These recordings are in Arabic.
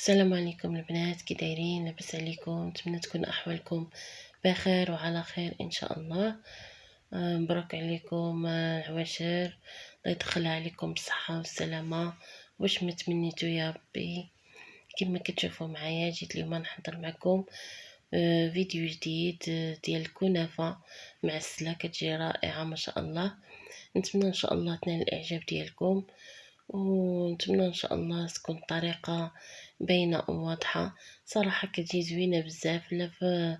السلام عليكم البنات، كي دايرين؟ لاباس عليكم؟ نتمنى تكون احوالكم بخير وعلى خير ان شاء الله. مبروك عليكم العواشر، الله يدخلها عليكم بالصحه والسلامه واش ما تمنيتو يا ربي. كما كتشوفوا معايا جيت اليوم نحضر معكم فيديو جديد ديال الكنافه معسله، كتجي رائعه ما شاء الله. نتمنى ان شاء الله تنال الاعجاب ديالكم، ونتمنى ان شاء الله تكون الطريقه باينه وواضحه. صراحه كتجي زوينه بزاف، لا في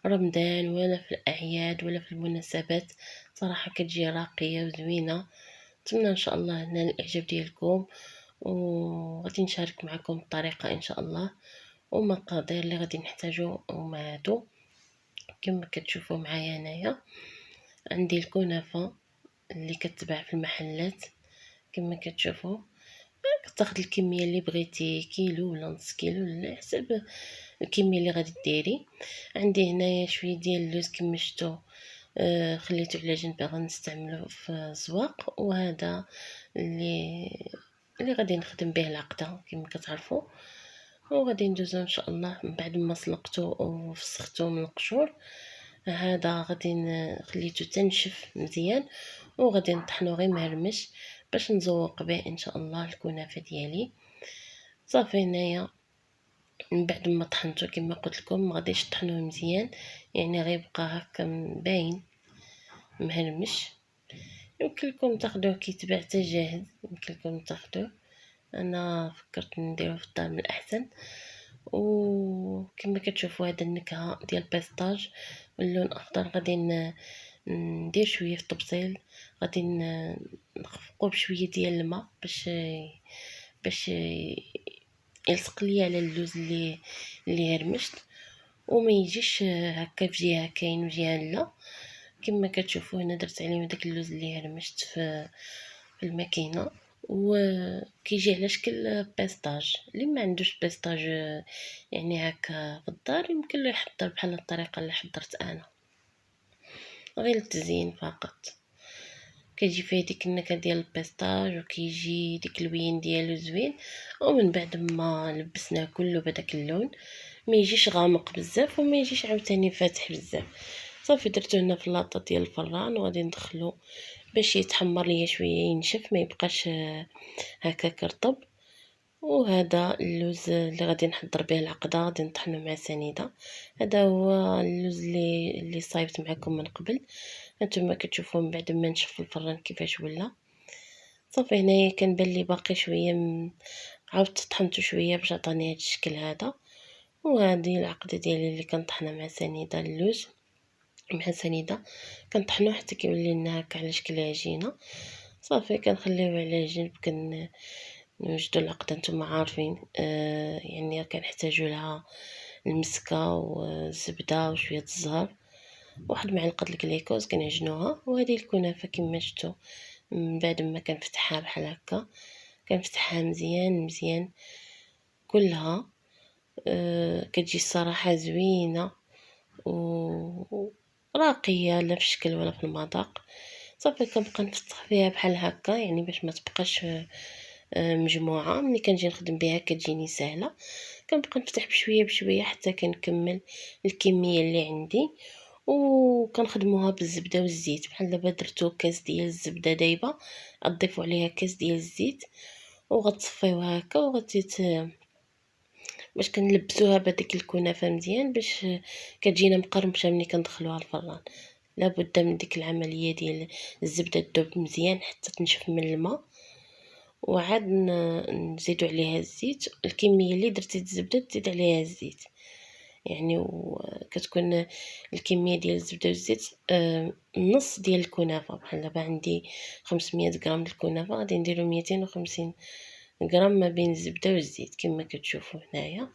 رمضان ولا في الاعياد ولا في المناسبات، صراحه كتجي راقيه وزوينه. نتمنى ان شاء الله نال الاعجاب ديالكم، وغادي نشارك معكم الطريقه ان شاء الله ومقادير اللي غادي نحتاجو هما هادو. كما كتشوفوا معايا هنايا عندي الكنافه اللي كتباع في المحلات. كما كتشوفوا كتاخدي الكميه اللي بغيتي، كيلو ولا نص كيلو على حسب الكميه اللي غادي ديري. عندي هنايا شويه ديال اللوز كما شفتوا، خليته على جنب غنستعملو في الزواق، وهذا اللي غادي نخدم به العقده كما كتعرفوا. وغادي ندوزو ان شاء الله من بعد ما سلقته وفسختو من القشور. هذا غادي خليته تنشف مزيان، وغادي نطحنو غير مهرمش باش نزوق به ان شاء الله الكنافه ديالي. صافي هنايا من بعد ما طحنته كما قلت لكم ما غاديش طحنوه مزيان، يعني غيبقى هكا باين مهرمش. يمكن لكم تاخذوه كيتباع حتى جاهز، يمكن لكم تاخذوه، انا فكرت نديروه في الدار من الاحسن. وكما كتشوفوا هذا النكهه ديال البيستاج واللون الاخضر غادي ندير شويه في الطبسيل، غادي نخفقو بشويه ديال الماء باش يلصق لي على اللوز اللي هرمشت، وما يجيش هكا في جهه كاين وجهه لا. كما كتشوفوا هنا درت عليه داك اللوز اللي هرمشت في الماكينه، وكيجي على شكل بيستاج. اللي ما عندوش بيستاج يعني هكا في الدار يمكن له يحضر بحال الطريقه اللي حضرت انا، غير التزيين فقط. كيجي فيه ديك النكهه ديال البيستاج وكيجي ديك الوين ديالو زوين، ومن بعد ما لبسناه كله بداك اللون ما يجيش غامق بزاف وما يجيش عاوتاني فاتح بزاف. صافي درتو هنا في لاطه ديال الفران وغادي ندخلو باش يتحمر ليا شويه ينشف، ما يبقاش هكا كرطب. وهذا اللوز اللي غادي نحضر به العقده غادي نطحنو مع سنيده. هذا هو اللوز اللي صايبت معكم من قبل، هانتوما كتشوفوا من بعد ما نشف في الفران كيفاش ولا. صافي هنايا كنبان لي باقي شويه عاودت طحنته شويه باش عطاني هذا الشكل هذا. وهذه العقده ديالي اللي كنطحنها مع سنيده، اللوز مع سنيده كنطحنوه حتى كيولي لنا هكا على شكل عجينه. صافي كنخليوه على جنب، نوجدوا العقده نتوما عارفين، يعني كنحتاجوا لها المسكه والزبده وشويه الزهر، واحد معلقه الكليكوز كنعجنوها. وهذه الكنافه كما شفتوا من بعد ما كنفتحها بحال هكا، كنفتحها مزيان مزيان كلها. كتجي الصراحه زوينه وراقيه، لا في الشكل ولا في المذاق. صافي كنبقى نفتح فيها بحال هكا يعني باش ما تبقاش مجموعه. ملي كنجي نخدم بها كتجيني سهله، كنبقى نفتح بشويه بشويه حتى كنكمل الكميه اللي عندي. وكنخدموها بالزبده والزيت، بحال دابا درتو كاس ديال الزبده دايبه غتضيفوا عليها كاس ديال الزيت وغتصفيوها هكا باش كنلبسوها بهذيك الكنافه مزيان باش كتجينا مقرمشه ملي كندخلوها الفران. لابد من ديك العمليه ديال الزبده تذوب مزيان حتى تنشف من الماء، وعاد نزيدو عليها الزيت. الكميه اللي درتي الزبده تزيد عليها الزيت يعني، وكتكون الكميه ديال الزبده والزيت نص ديال الكنافه. بحال دابا عندي 500 غرام د الكنافه غادي نديرو 250 غرام ما بين الزبده والزيت. كما كتشوفوا هنايا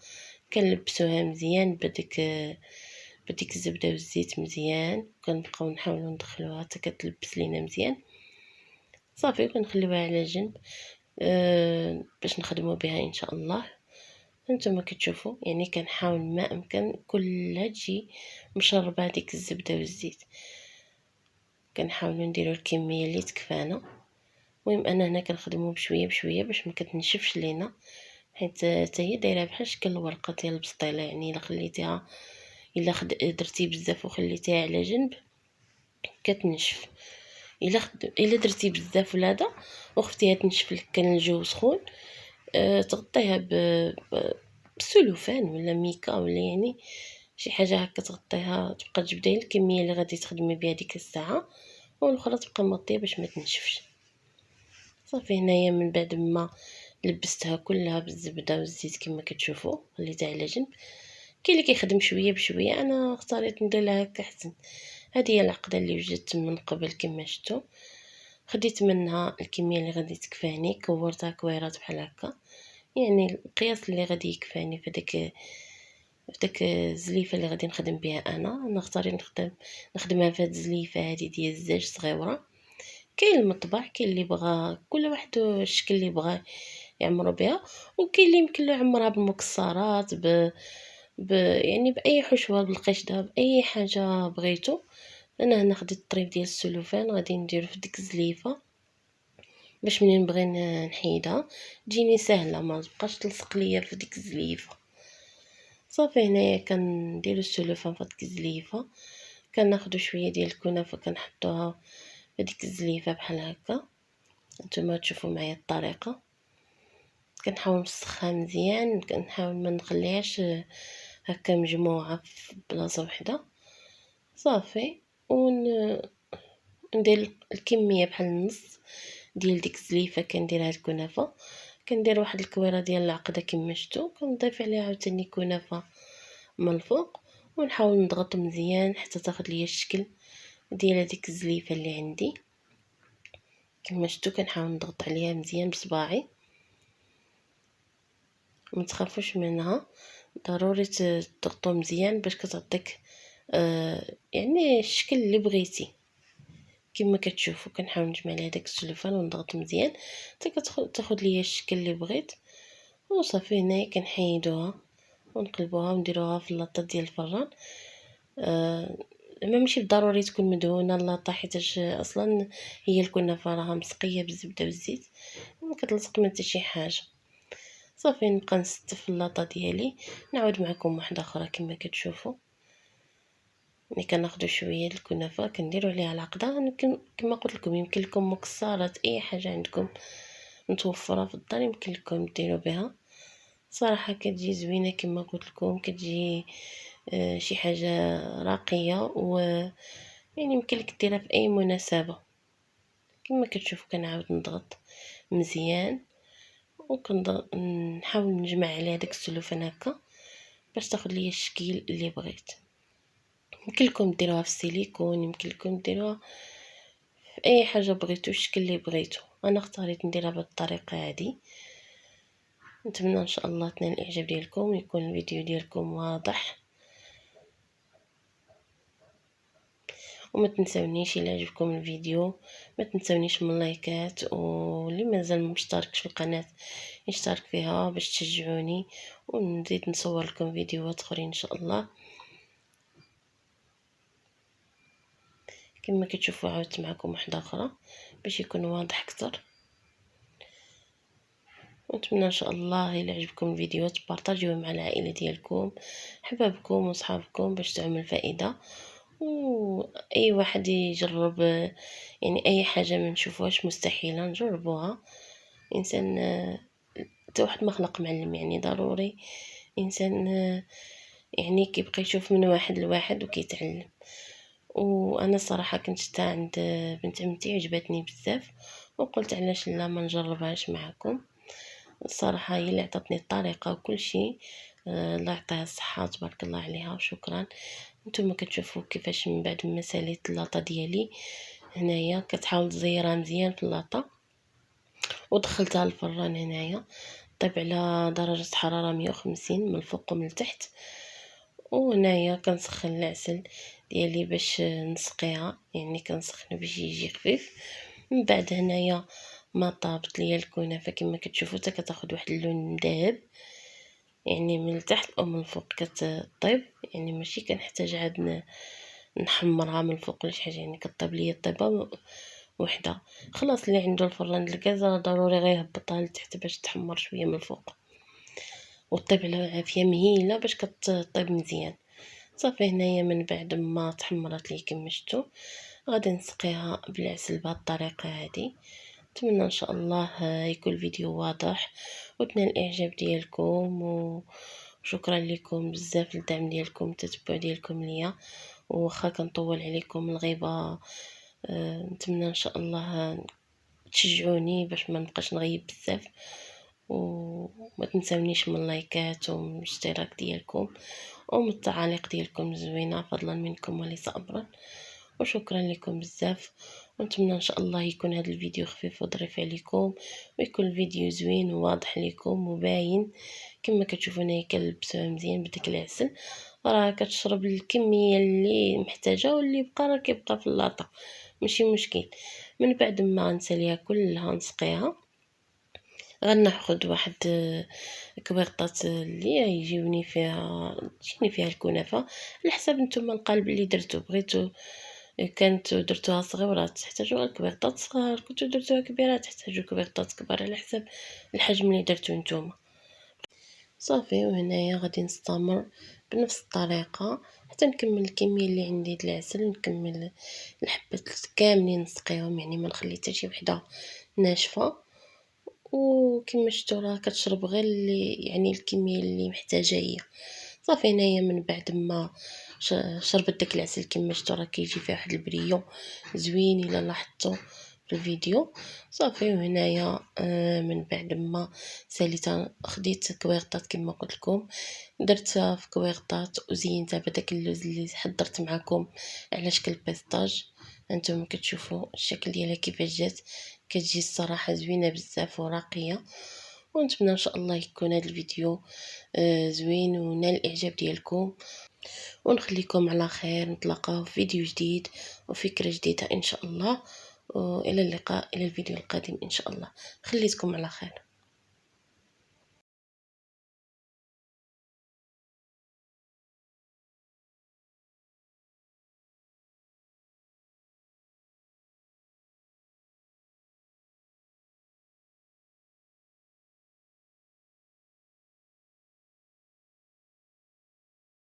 كنلبسوها مزيان بديك الزبده والزيت مزيان، كنبقاو نحاولوا ندخلوها حتى كتلبس لينا مزيان. صافي كنخليوها على جنب باش نخدموا بها ان شاء الله. انتما كتشوفوا يعني كنحاول ما امكن كلها تجي مشربه ديك الزبده والزيت، كنحاولوا نديروا الكميه اللي تكفانا. المهم انا هنا كنخدموا بشويه بشويه باش ما كتنشفش لينا، حيت حتى هي دايره بحال شكل الورقه ديال البسطيله، يعني الا خليتيها، الا درتي بزاف وخليتيها على جنب كتنشف. الا درتي بزاف ولا هذا وخفتيها تنشف لك، كان الجو سخون، تغطيها بالسلوفان ولا ميكا ولا يعني شي حاجه هكا تغطيها، تبقى تجبدي الكميه اللي غادي تخدمي بها ديك الساعه، والاخرى تبقى مغطيه باش ما تنشفش. صافي هنايا من بعد ما لبستها كلها بالزبده والزيت كما كتشوفوا، خليتها على جنب. كاين اللي كيخدم شويه بشويه، انا اختاريت ندير لها هكا احسن. هذه هي العقده اللي وجدت من قبل كما شفتوا، خديت منها الكميه اللي غادي تكفاني، كورتها كويرات بحال هكا، يعني القياس اللي غادي يكفاني في داك الزليفه اللي غادي نخدم بها. انا اختاريت نخدمها في هاد الزليفه هذه ديال الزاج صغيره. كاين المطبع، كاين اللي بغى كل واحد الشكل اللي بغى يعمرو بها، وكاين اللي يمكن له يعمرها بالمكسرات يعني باي حشوه، بالقشده، باي حاجه بغيتو. انا هنا خديت الطريف ديال السلوفان غادي نديرو في ديك الزليفه باش منين نبغي نحيدها تجيني سهله، ما تبقاش تلصق ليا في ديك الزليفه. صافي هنايا كنديرو السلوفان في ديك الزليفه، كناخدو شويه ديال الكنافه كنحطوها في ديك الزليفه بحال هكا. نتوما تشوفوا معايا الطريقه، كنحاول نسخها مزيان، كنحاول ما نخليهاش هكا مجموعه في بلاصه وحده. صافي ندير الكميه بحال النص ديال ديك الزليفه، كندير هاد الكنافه، كندير واحد الكويره ديال العقده كما شفتوا، كنضيف عليها عاوتاني كنافه من الفوق، ونحاول نضغط مزيان حتى تاخد ليا الشكل ديال هذيك الزليفه اللي عندي كما شفتوا. كنحاول نضغط عليها مزيان بصباعي، ما تخافوش منها، ضروري تضغطوا مزيان باش كتعطيك يعني الشكل اللي بغيتي. كما كتشوفوا كنحاول نجمع على داك السلوفان ونضغط مزيان حتى تاخد ليا الشكل اللي بغيت. وصافي هنايا كنحيدوها ونقلبوها ونديروها في اللاطه ديال الفران. ما ماشي بالضروري تكون مدهونه اللاطه، حيت اصلا هي الكنافه راها مسقيه بالزبده والزيت، ما كتلصق من حتى شي حاجه. صافي نبقى نستف في اللاطه ديالي، نعاود معكم واحده اخرى كما كتشوفوا. ملي كناخذوا شويه د الكنافه كنديروا عليها العقده، كما قلت لكم يمكن لكم مكسرات، اي حاجه عندكم متوفره في الدار يمكن لكم ديروا بها. صراحه كتجي زوينه كما قلت لكم، كتجي شي حاجه راقيه، و يعني يمكن لك ديرها في اي مناسبه. كما كتشوفوا كنعاود نضغط مزيان نحاول نجمع عليها داك السلوفان هكا باش تاخد ليا الشكل اللي بغيت. يمكن لكم ديروها في السيليكون، يمكن لكم ديروها في اي حاجه بغيتو، الشكل اللي بغيتو. انا اختاريت نديرها بهذه الطريقه هذه. نتمنى ان شاء الله تنال الاعجاب ديالكم، يكون الفيديو ديالكم واضح، وما تنسونيش الى عجبكم الفيديو ما تنسونيش من اللايكات، واللي مازال مشتركش في القناه يشترك فيها باش تشجعوني ونزيد نصور لكم فيديوهات اخرين ان شاء الله. كما كتشوفوا عاودت معكم واحده اخرى باش يكون واضح اكثر. ونتمنى ان شاء الله الى عجبكم الفيديو تبارطاجيوه مع العائله ديالكم، حبابكم وصحابكم باش تعمل فائده. واي واحد يجرب يعني اي حاجه ما نشوفوهاش مستحيله نجربوها. انسان حتى واحد ما خلق معلم، يعني ضروري انسان يعني كيبقى يشوف من واحد لواحد وكيتعلم. وانا الصراحه كنت شتا عند بنت عمتي عجبتني بزاف، وقلت علاش لا ما نجربهاش معكم. الصراحه هي اللي عطاتني الطريقه وكل شيء. الله يعطيها الصحه تبارك الله عليها وشكرا. نتوما كتشوفوا كيفاش من بعد ما ساليت اللاطه ديالي هنايا كتحاول تزيرها مزيان في اللاطه، ودخلتها الفران هنايا طيب على درجه حراره 150 من الفوق ومن التحت. وهنايا كنسخن العسل ديالي باش نسقيها، يعني كنسخنو باش يجي خفيف. من بعد هنايا ما طابت ليا الكنافه كما كتشوفوا حتى كتاخذ واحد اللون ذهب، يعني من التحت او من الفوق كتطيب، يعني ماشي كنحتاج عاد نحمرها من الفوق ولا شي حاجه، يعني كطيب ليا طيبه وحده. خلاص اللي عنده الفران الغاز ضروري غير يهبطها لتحت باش تحمر شويه من الفوق. وطيب على عافية مهيلة باش كطيب مزيان. صافي هنايا من بعد ما تحمرات لي كما شفتوا غادي نسقيها بالعسل بهذه الطريقه هذه. نتمنى ان شاء الله يكون الفيديو واضح وتنال الاعجاب ديالكم، وشكرا لكم بزاف للدعم ديالكم التتبع ديالكم ليا، وخا كنطول عليكم الغيبه. نتمنى ان شاء الله تشجعوني باش ما نبقاش نغيب بزاف، وما تنساونيش من اللايكات ومن الاشتراك ديالكم ومن التعاليق ديالكم الزوينه، فضلا منكم وليس امرا. وشكرا لكم بزاف، ونتمنى ان شاء الله يكون هذا الفيديو خفيف وظريف عليكم، ويكون الفيديو زوين وواضح لكم وباين كما كتشوفوا هنايا كنلبسوها مزيان بداك العسل. راه كتشرب الكميه اللي محتاجه، واللي بقى راه كيبقى في اللاطه ماشي مشكل. من بعد ما نساليها كلها نسقيها، غناخد واحد كبيرطات اللي يجيوني فيها تجيني فيها الكنافه على حسب نتوما القالب اللي درتو. بغيتو كانت درتوها صغيرة تحتاجو غير كبيرطات صغار، كنتو درتوها كبيرة تحتاجو كبيرطات كبار على حسب الحجم اللي درتو نتوما. صافي وهنايا غادي نستمر بنفس الطريقة حتى نكمل الكمية اللي عندي د العسل، نكمل الحبات كاملين نسقيهم، يعني ما نخلي حتى شي وحده ناشفة. وكما شفتوا راه كتشرب غير اللي يعني الكميه اللي محتاجه هي. صافي هنايا من بعد ما شربت داك العسل كما شفتوا راه كيجي فيه واحد البريو زوين الا لاحظتوا في الفيديو. صافي وهنايا من بعد ما ساليتها خديت كويرطات كما قلت لكم، درتها في كويرطات وزينتها بداك اللوز اللي حضرت معكم على شكل بيستاج. انتم كتشوفوا الشكل ديالها كيفاش جات، كتجي الصراحه زوينه بزاف وراقيه. ونتمنى ان شاء الله يكون هذا الفيديو زوين ونال الاعجاب ديالكم، ونخليكم على خير. نتلاقاو في فيديو جديد وفكره جديده ان شاء الله، والى اللقاء الى الفيديو القادم ان شاء الله. خليتكم على خير.